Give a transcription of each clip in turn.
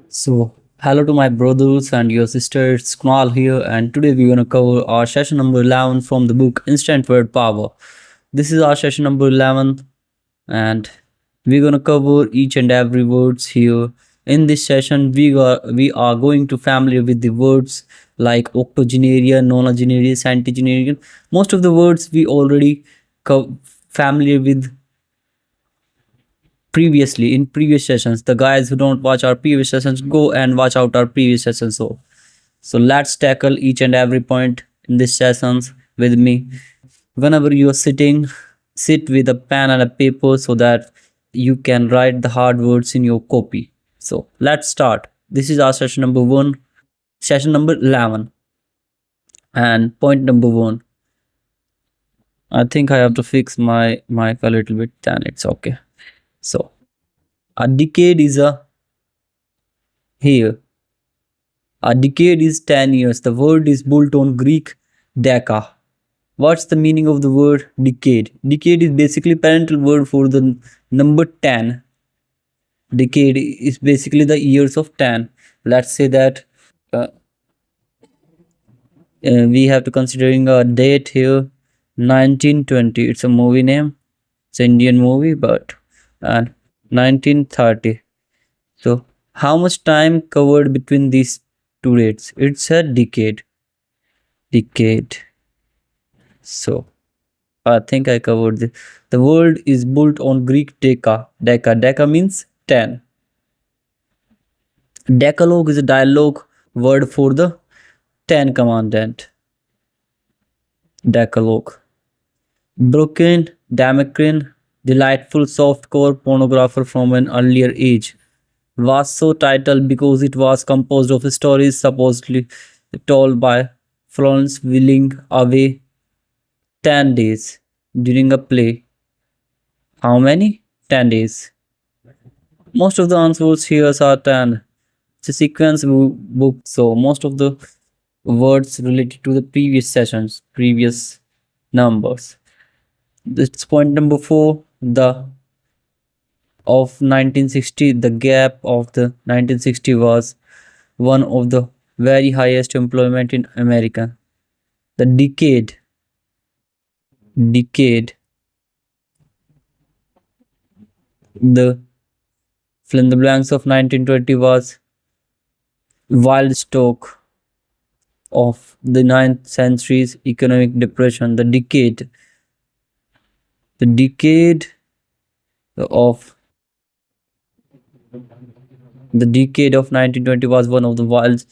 So, hello to my brothers and your sisters, Kunal here, and today we're gonna cover our session number 11 from the book Instant Word Power. This is our session number 11, and we're gonna cover each and every words here. In this session, we are going to familiar with the words like octogenarian, nonagenarian, centenarian. Most of the words we already familiar with previously in previous sessions. The guys who don't watch our previous sessions, go and watch out our previous sessions. So let's tackle each and every point in this sessions with me. Whenever you are sitting, sit with a pen and a paper so that you can write the hard words in your copy. So let's start. This is our session number 1, session number 11, and point number 1. I think I have to fix my mic a little bit, then it's okay. So a decade is a here. A decade is 10 years. The word is built on Greek deka. What's the meaning of the word decade? Decade is basically parental word for the number 10. Decade is basically the years of 10. Let's say that uh, we have to considering a date here, 1920. It's a movie name. It's an Indian movie, but and 1930. So how much time covered between these two dates? It's a decade. Decade. So I think I covered this. The word is built on Greek deka. Deka means 10. Decalogue is a dialogue word for the 10 commandment. Decalogue. Broken, Damocrain, delightful softcore pornographer from an earlier age. Was so titled because it was composed of stories supposedly told by Florence willing away 10 days during a play. How many? 10 days. Most of the answers here are 10. It's a sequence book, so most of the words related to the previous sessions, previous numbers. That's point number 4. The of 1960, the gap of the 1960 was one of the very highest employment in America. The decade, the fill in the blanks of 1920 was wild stock of the 9th century's economic depression. The decade of the decade of 1920 was one of the wild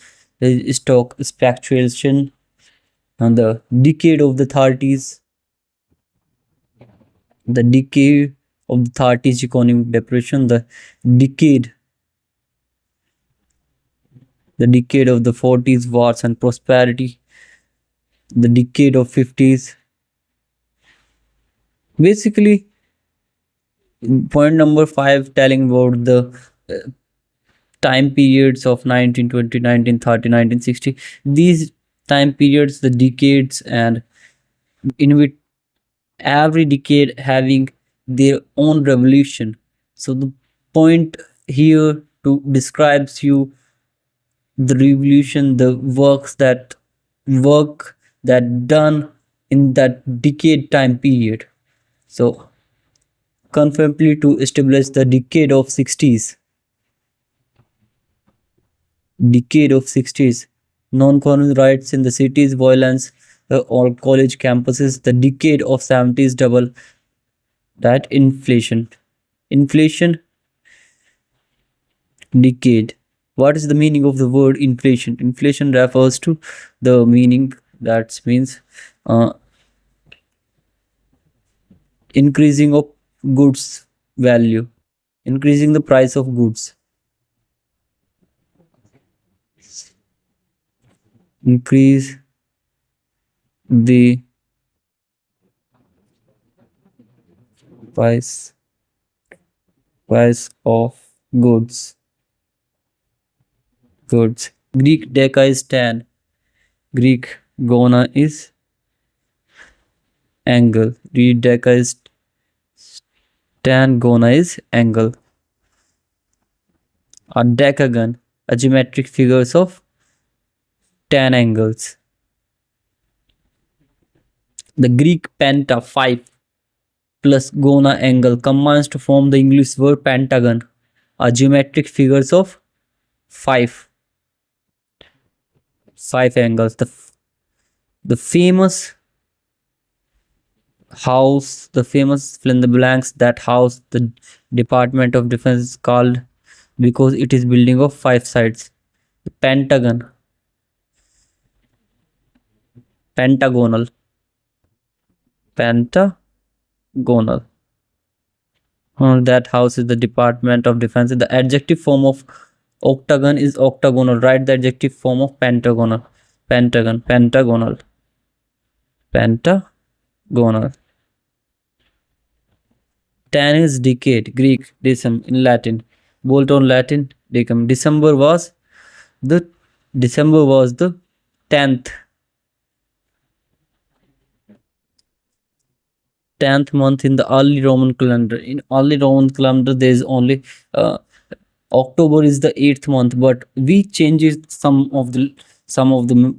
stock speculation, and the decade of the 30s, the decade of the 30s economic depression, decade the decade of the 40s wars and prosperity, the decade of 50s. Basically, point number 5 telling about the time periods of 1920, 1930, 1960. These time periods, the decades, and in which every decade having their own revolution. So the point here to describes you the revolution, the work that done in that decade time period. So confirmably to establish the decade of 60s, non-colonial rights in the cities, violence or college campuses. The decade of 70s double that inflation decade. What is the meaning of the word inflation? Inflation refers to the meaning that means increasing of goods value, increasing the price of goods, increase the price of goods. Greek deca is 10. Greek gona is angle. Greek deca is 10. Gona is angle. A decagon, a geometric figures of 10 angles. The Greek penta 5 plus gona angle combines to form the English word pentagon, a geometric figures of 5 angles. The famous house, the famous fill in the blanks that house the Department of Defense is called because it is building of 5 sides. The Pentagon, pentagonal, pentagonal. That house is the Department of Defense. The adjective form of octagon is octagonal. Write the adjective form of pentagonal. Pentagon, pentagonal, pentagonal. 10 is decade, Greek, decem in Latin. Bolt on Latin, decem. The December was the 10th 10th month in the early Roman calendar. In early Roman calendar, there is only October is the 8th month, but we changed some of the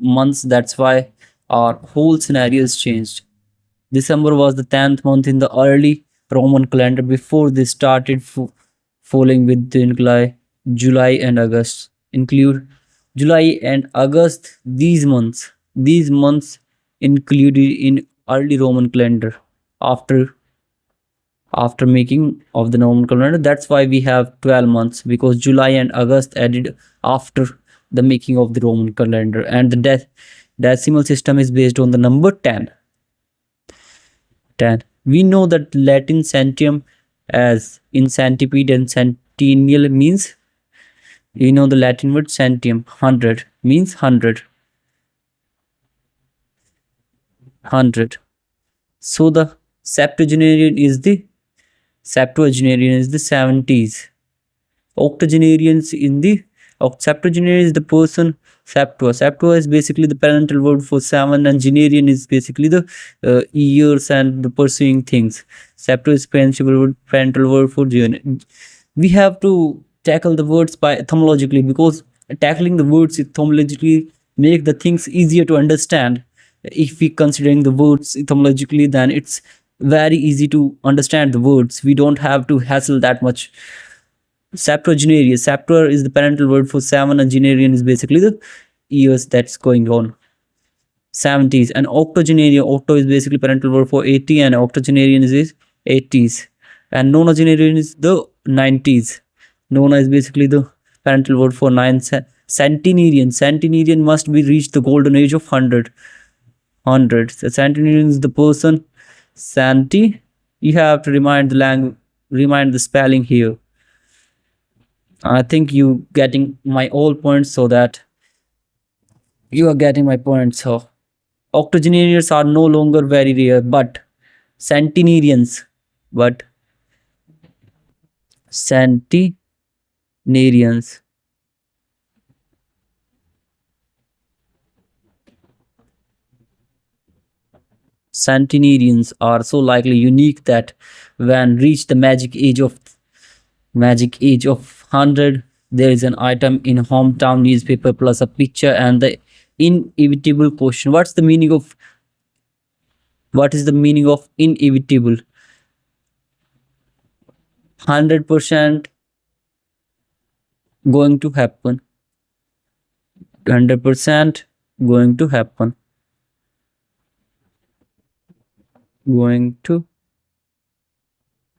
months. That's why our whole scenario is changed. December was the 10th month in the early Roman calendar before they started falling with July and August. Include July and August. These months included in early Roman calendar after making of the Roman calendar. That's why we have 12 months, because July and August added after the making of the Roman calendar. And the decimal system is based on the number 10. We know that Latin centum as in centipede and centennial means, you know the Latin word centum, 100 means 100. So the septuagenarian is the 70s. Octogenarians in the septuagenarian is the person. Septua is basically the parental word for 7, and genarian is basically the years and the pursuing things. Septua is parental word for genarian. We have to tackle the words by etymologically, because tackling the words etymologically make the things easier to understand. If we considering the words etymologically, then it's very easy to understand the words. We don't have to hassle that much. Septuagenarian. Septua is the parental word for 7, and genarian is basically the years that's going on. 70s. And octogenarian. Octo is basically parental word for 80, and octogenarian is 80s. And nonagenarian is the 90s. Nona is basically the parental word for 9. Centenarian. Centenarian must be reached the golden age of 100. The centenarian is the person. You have to remind the spelling here. I think you getting my all points, so that you are getting my points. So octogenarians are no longer very rare, but centenarians centenarians are so likely unique that when reach the magic age of 100, there is an item in hometown newspaper plus a picture and the inevitable question. What is the meaning of inevitable? 100% going to happen. 100% going to happen. Going to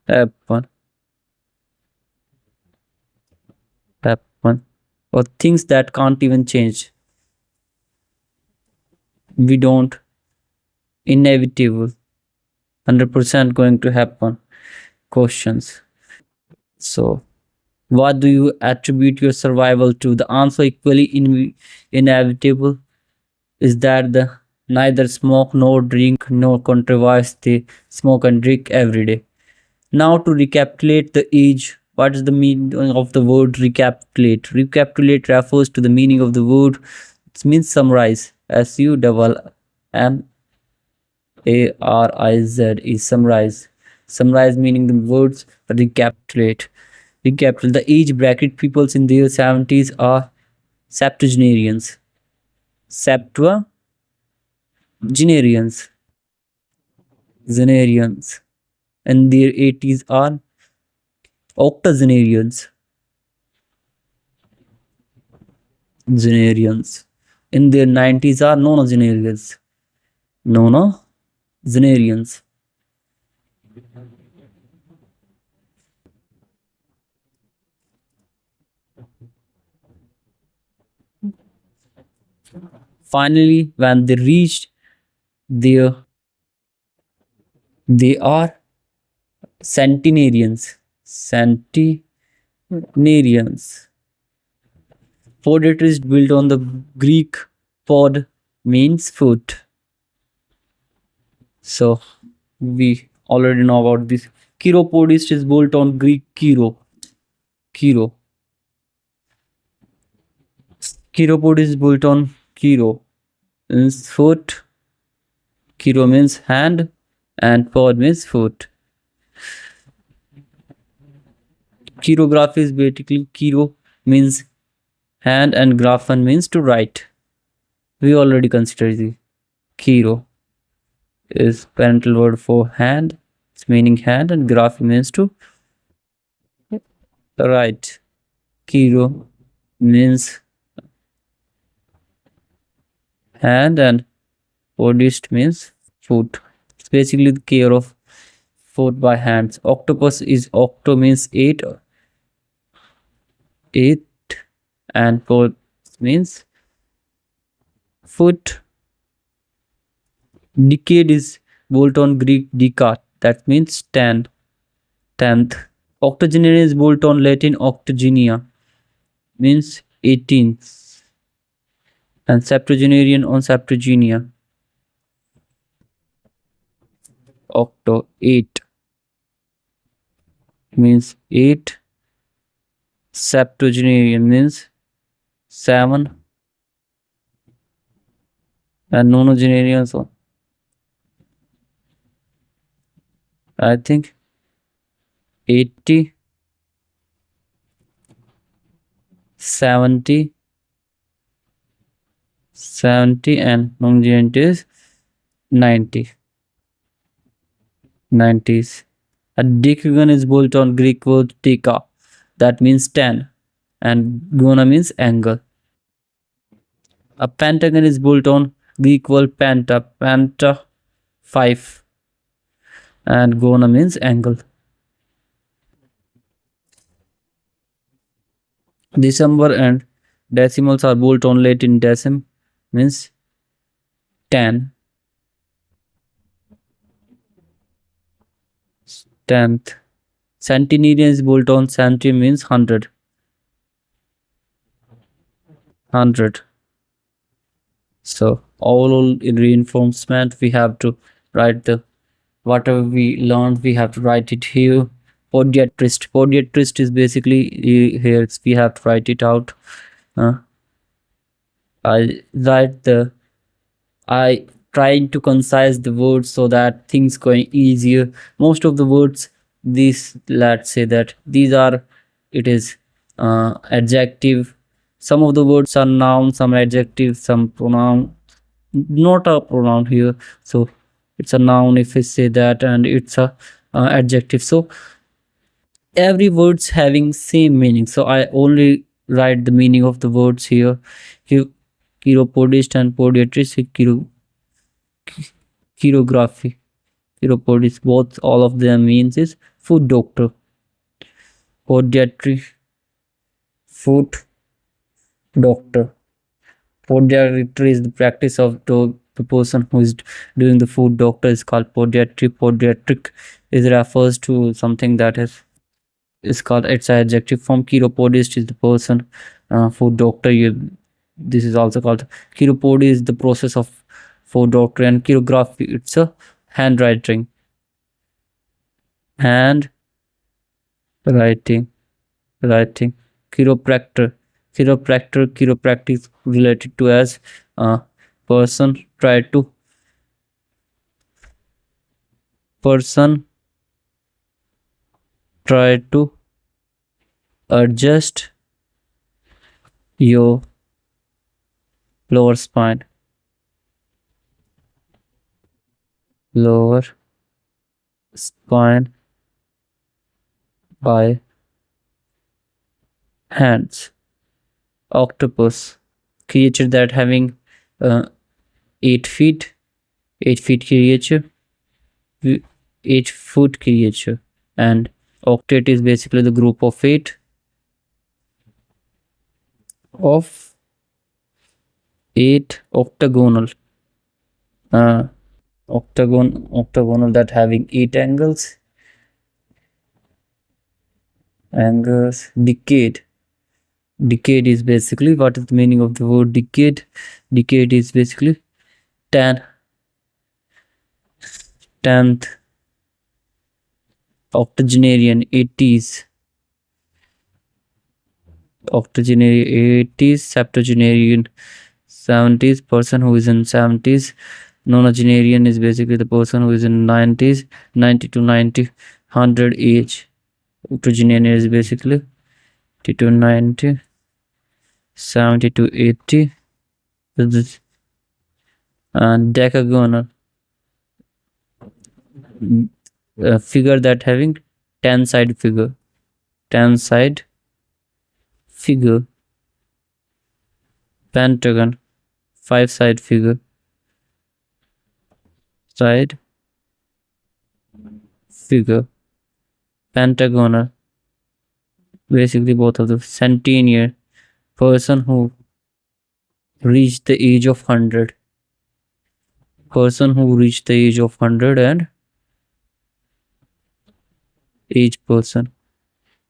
happen. Or things that can't even change. We don't. Inevitable. 100% going to happen. Questions. So, what do you attribute your survival to? The answer equally inevitable is that the neither smoke nor drink nor contrivance. They smoke and drink every day. Now to recapitulate the age. What is the meaning of the word recapitulate? Recapitulate refers to the meaning of the word. It means summarize. SUMMARIZ is summarize. Summarize meaning the words recapitulate. Recap: the age bracket peoples in their 70s are septuagenarians. Septuagenarians. Zenarians. In their 80s are octogenarians. Zenarians. In their 90s are nonagenarians. Nonagenarians. Finally, when they reached there, they are centenarians. Centenarians. Poetry is built on the Greek pod means foot. So we already know about this. Chiropodist is built on Greek chiro. Chiro. Chiropod is built on chiro means foot. Chiro means hand and pod means foot. Chirography is basically chiro means hand and graphen means to write. We already considered the chiro is parental word for hand. It's meaning hand, and graph means to write. Chiro means hand and podist means foot. It's basically the care of foot by hands. Octopus is octo means eight, and pod means foot. Decade is built on Greek deca, that means 10th. Octogenarian is built on Latin octogenia, means 18th. And septuagenarian on Septuagina. Octo 8 means 8. Septuagenarian means 7. And nonagenarian also, I think 80, 70, and nonagenarian is 90. 90s. A decagon is built on Greek word deca, that means 10, and gona means angle. A pentagon is built on Greek word penta 5, and gona means angle. December and decimals are built on Latin decim, means 10. 10th. Centenarian is built on century means 100. 100. So all in reinforcement we have to write the whatever we learned, we have to write it here. Podiatrist is basically here we have to write it out. I trying to concise the words so that things going easier. Most of the words, these, let's say that these are, it is adjective. Some of the words are noun, some adjective, some pronoun. Not a pronoun here, so it's a noun if I say that, and it's a adjective. So every words having same meaning, so I only write the meaning of the words here. Chiropodist and podiatrist. Chirography, chiropodist, both, all of them means is foot doctor. Podiatry, foot doctor. Podiatry is the practice of the person who is doing the foot doctor is called podiatry. Podiatric is refers to something that is called, it's an adjective form. Chiropodist is the person, foot doctor. This is also called chiropody is the process of foot doctor, and chirography, it's a handwriting. Writing. Chiropractic related to as person try to adjust your lower spine, lower spine by hands. Octopus, creature that having uh, 8 feet, 8 feet creature, 8 foot creature, and octet is basically the group of eight of eight octagonal, uh, octagonal that having eight angles. Decade is basically, what is the meaning of the word decade? Decade is basically 10 10th octogenarian, 80s octogenarian, 80s septuagenarian, 70s person who is in 70s. Nonagenarian is basically the person who is in 90s, 90 to 90, 100 age. Octogenarian is basically 80 to 90, 70 to 80. And decagonal, a figure that having 10 side figure, 10 side figure. Pentagon, 5 side figure, side figure. Pentagonal, basically both of the. Centennial, person who reached the age of 100, person who reached the age of 100. And age person,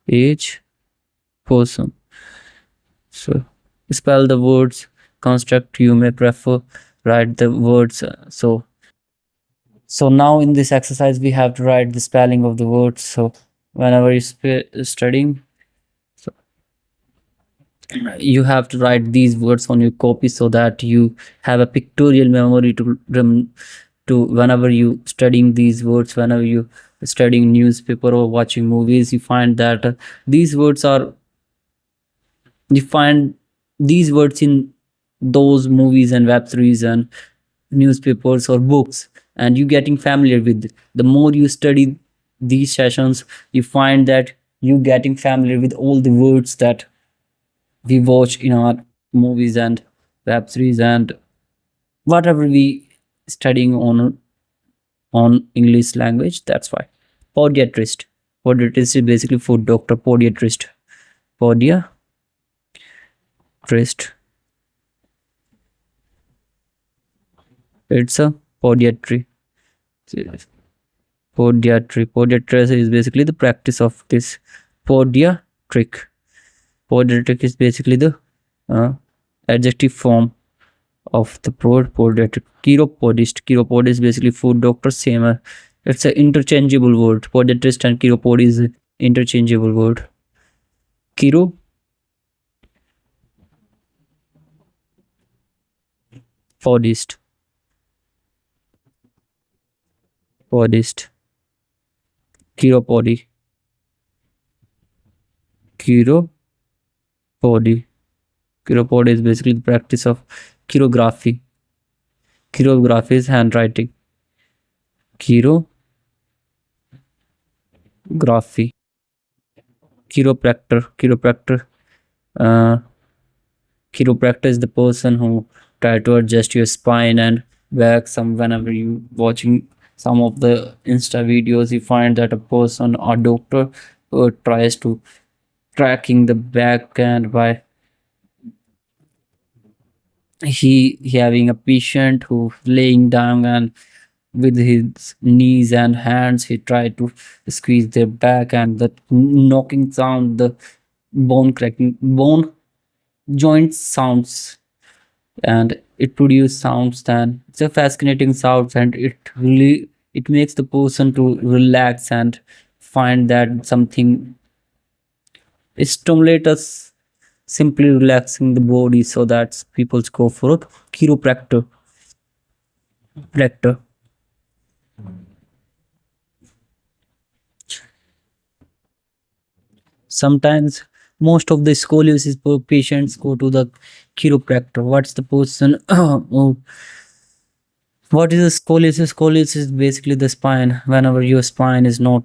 age person. So spell the words, construct you may prefer, write the words. So now in this exercise we have to write the spelling of the words. So whenever you studying, so you have to write these words on your copy so that you have a pictorial memory to whenever you studying these words, whenever you studying newspaper or watching movies, you find that these words are, you find these words in those movies and web series and newspapers or books, and you getting familiar with it. The more you study these sessions, you find that you getting familiar with all the words that we watch in our movies and web series and whatever we studying on English language. That's why. Podiatrist, podiatrist is basically foot doctor. Podiatrist, podiatrist, it's a podiatry. Podiatry is basically the practice of this. Podiatric, podiatric is basically the adjective form of the word podiatric. Chiropodist, chiropod is basically foot doctor. Same, it's an interchangeable word. Podiatrist and chiropod is an interchangeable word. Chiropodist, podist, chiropody, chiropody. Chiropody is basically the practice of chirography. Chirography is handwriting. Chirography. Chiropractor. Uh, chiropractor is the person who try to adjust your spine and back. Some whenever you watching some of the Insta videos, you find that a person or doctor tries to tracking the back, and by he having a patient who laying down, and with his knees and hands he tried to squeeze their back, and the knocking sound, the bone cracking, bone joint sounds, and it produces sounds. And it's a fascinating sounds, and it really, it makes the person to relax and find that something stimulate us, simply relaxing the body. So that people go for a chiropractor. Practor. Sometimes Most of the scoliosis patients go to the chiropractor. What's the person? What is a scoliosis? Scoliosis is basically the spine. Whenever your spine is not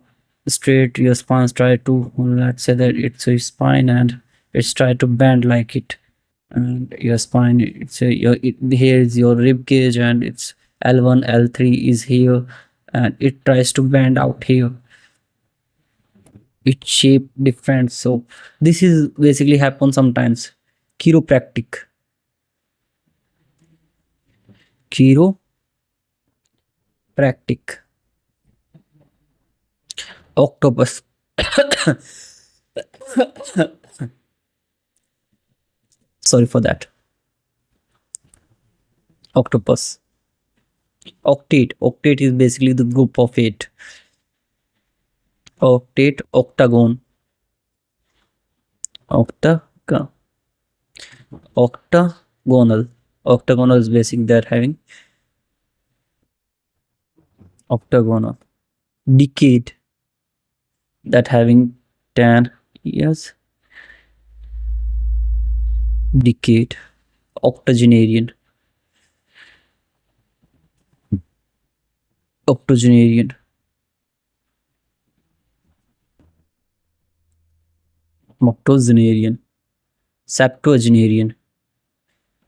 straight, your spine try to, let's say that it's a spine and it's try to bend like it. And your spine, it's a, here is your rib cage and it's L1, L3 is here and it tries to bend out here. Its shape different. So this is basically happen sometimes. Chiropractic. Chiropractic. Octopus. Sorry for that. Octopus. Octate. Octate is basically the group of eight. Octate, octagon. Octagon. Octagonal. Octagonal is basically they're having octagonal. Decade, that having 10 years. Decade. Octogenarian. Octogenarian. Octogenarian. Septuagenarian.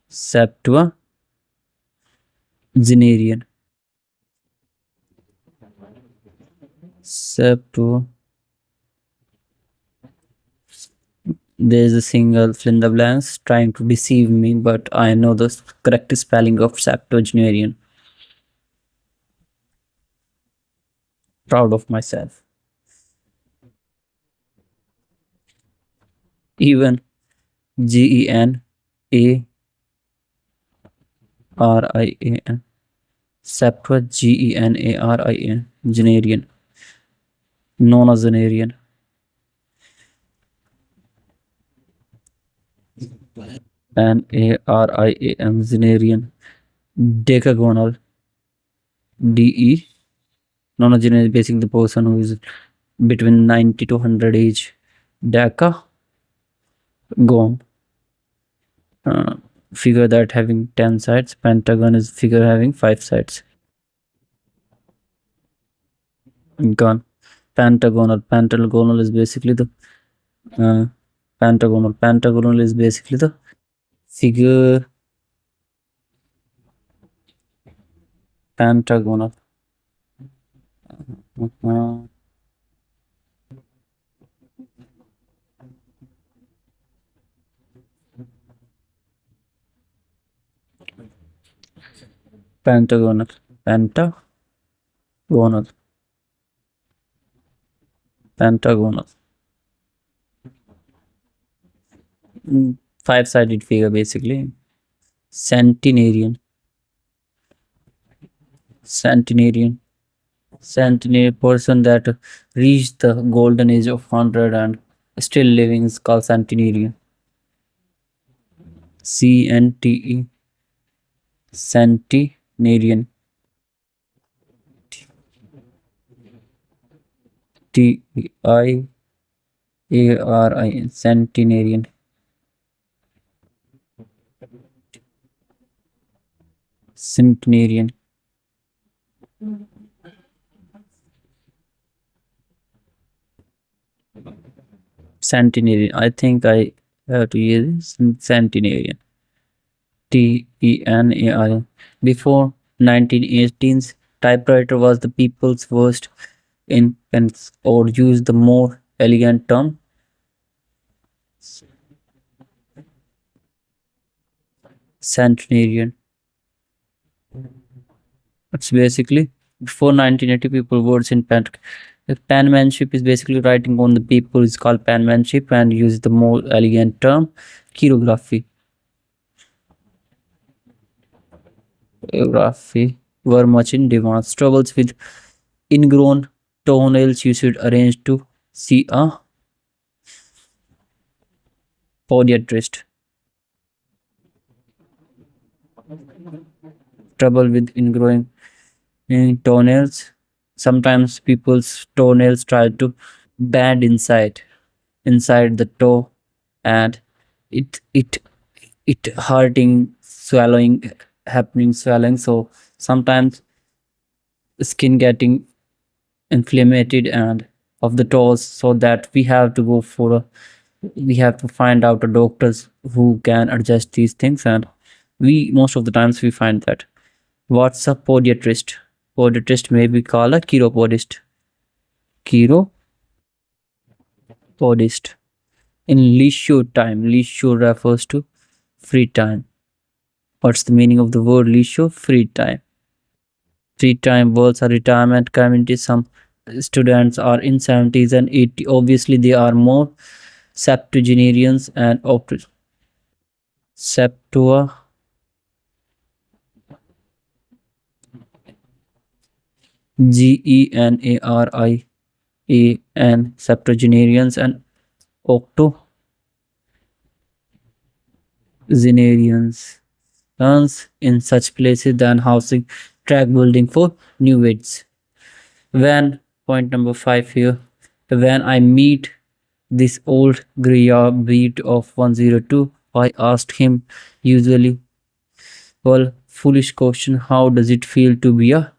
Septuagenarian. Septu. There's a single fill in the blanks trying to deceive me, but I know the correct spelling of Septuagenarian. Proud of myself. Even Genarin. Septuagenarian. Genarian. Nonagenarian. Narian. Genarian. Decagonal. DE. Nonagenarian is basically the person who is between 90 to 100 age. Deca. Gone. Figure that having 10 sides. Pentagon is figure having 5 sides. Gone. Pentagonal. Pentagonal is basically the pentagonal. Pentagonal is basically the figure. Pentagonal. Pentagonal. Pentagonal. Pentagonal. 5-sided figure basically. Centenarian. Centenarian. Centenarian person that reached the golden age of 100 and still living is called centenarian. CNTE. Centenarian. TIARIN. Centenarian. Centenarian. Centenarian. I think I have to use centenarian. TENARN. Before 1918s, typewriter was the people's worst in pens, or use the more elegant term centenarian. It's basically before 1980 people words in pen. The penmanship is basically writing on the paper is called penmanship and use the more elegant term chirography. Chirography were much in demand. Troubles with ingrown toenails you should arrange to see a podiatrist. Trouble with ingrowing toenails. Sometimes people's toenails try to bend inside the toe and it it hurting, swallowing, happening, swelling. So sometimes skin getting inflamed and of the toes, so that we have to go for a, we have to find out a doctors who can adjust these things. And we most of the times we find that. What's a podiatrist? Podiatrist may be called a chiropodist. Chiropodist. In leisure time, leisure refers to free time. What's the meaning of the word leisure? Free time. Free time worlds are retirement community. Some students are in 70s and 80s. Obviously, they are more septuagenarians and septua GENARIAN septuagenarians and octogenarians. Earns in such places than housing track building for new wits. When point number 5 here, when I meet this old beat of 102, I asked him usually, well, foolish question, how does it feel to be a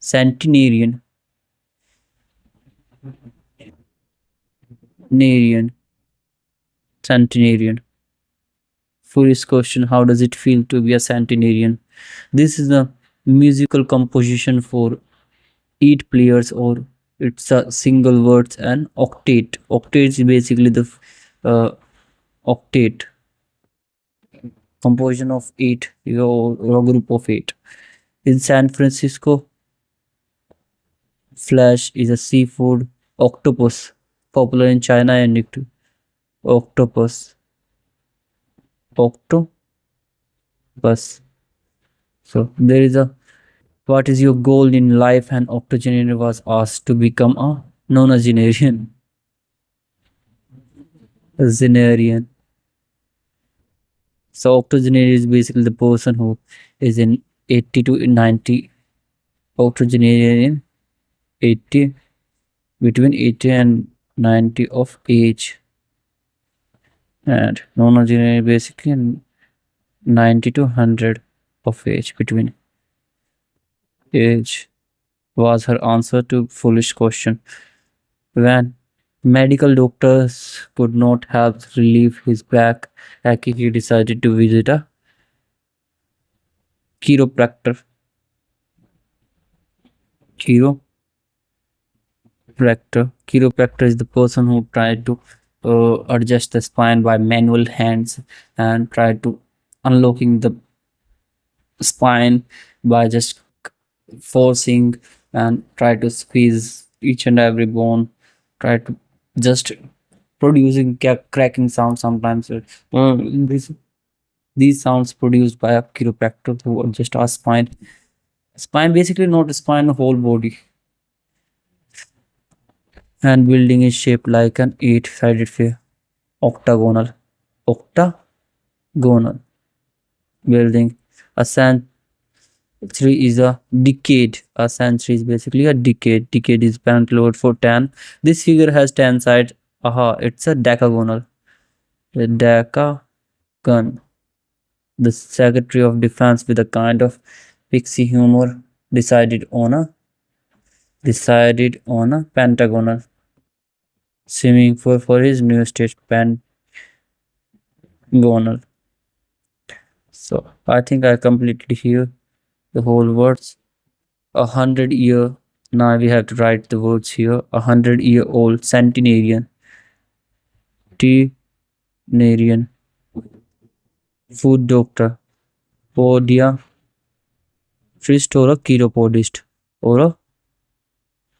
centenarian? Narian, centenarian. Foolish question, how does it feel to be a centenarian? This is a musical composition for 8 players, or it's a single words and octet. Octet is basically the uh, octet composition of 8, or a group of 8. In San Francisco, flash is a seafood octopus, popular in China and Nick. Octopus, octopus. So there is a, what is your goal in life? And octogenarian was asked to become a nonagenarian. Zenarian. So octogenarian is basically the person who is in 80 to 90. Octogenarian 80, between 80 and 90 of age. And nonagenarian basically 90 to 100 of age, between age, was her answer to foolish question. When medical doctors could not help relieve his back ache, he decided to visit a chiropractor. Chiropractor. Chiropractor is the person who tried to adjust the spine by manual hands and try to unlocking the spine by just forcing and try to squeeze each and every bone, try to just producing cracking sound sometimes. These sounds produced by a chiropractor who adjust our spine. Spine basically not a spine, whole body. And building is shaped like an 8-sided sphere, octagonal. Octagonal building. A century is a decade. A century is basically a decade. Decade is apparently word for 10. This figure has 10 sides. Aha, it's a decagonal. The decagon. The Secretary of Defense, with a kind of pixie humor, decided on a pentagonal swimming pool for his new state, pentagonal. So I think I completed here the whole words. 100 year. Now we have to write the words here. 100-year-old centenarian, tenarian, food doctor, podiatrist, or a chiropodist, or a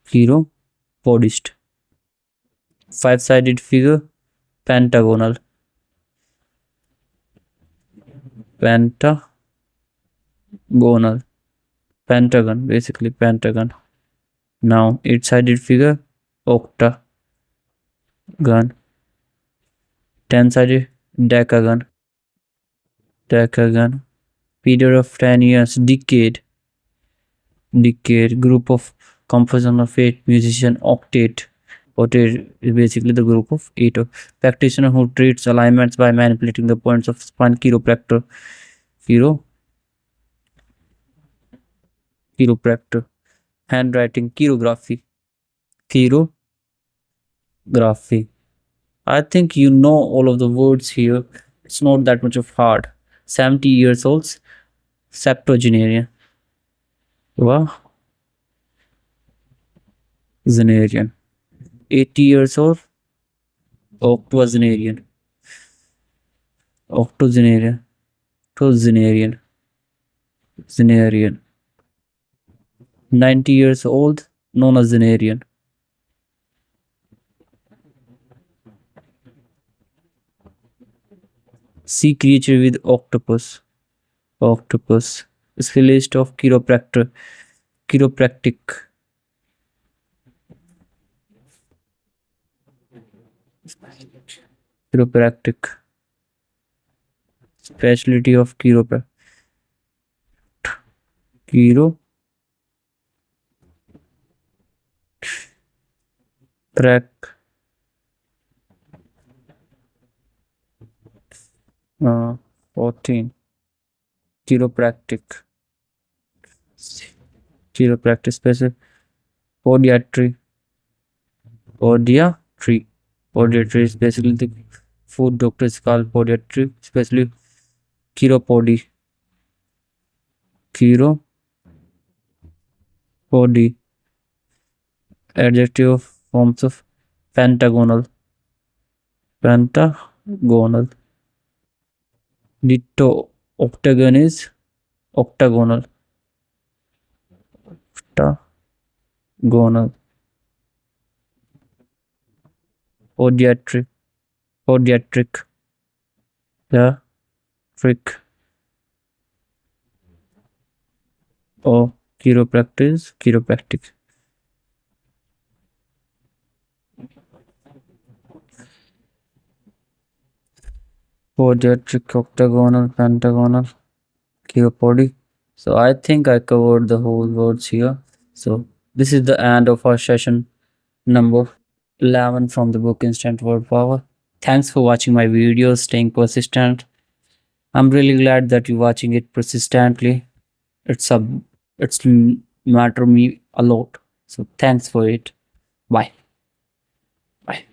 chiropodist. 5-sided figure, pentagonal. Pentagonal. Pentagon, basically pentagon. Now 8-sided figure, octagon. 10-sided, decagon. Decagon. Period of 10 years, decade. Decade. Group of composition of 8 musician, octet. Order is basically the group of eight practitioner who treats alignments by manipulating the points of spine. Chiropractor, chiro, chiropractor, handwriting, chirography, chirography. I think you know all of the words here. It's not that much of hard. 70 years old, septuagenarian. Wow, zenarian. 80 years old, octogenarian. Octogenarian. Octogenarian. Zenarian. 90 years old, nonagenarian. Sea creature with octopus. Octopus. Specialist of chiropractor. Chiropractic. Chiropractic. Specialty of chiropractic. Chiropractic. Uh, 14. Chiropractic. Chiropractic special. Podiatry. Podiatry. Podiatry is basically the food doctors call podiatry, especially chiropody. Chiropody. Adjective forms of pentagonal. Pentagonal. Ditto. Octagon is octagonal. Octagonal. Podiatric. Podiatric. Yeah. Trick. Or chiropractic. Chiropractic. Podiatric, octagonal, pentagonal, chiropody. So I think I covered the whole words here. So this is the end of our session number 11 from the book Instant Word Power. Thanks for watching my videos, staying persistent. I'm really glad that you're watching it persistently. It's a it's matter me a lot. So thanks for it. Bye. Bye.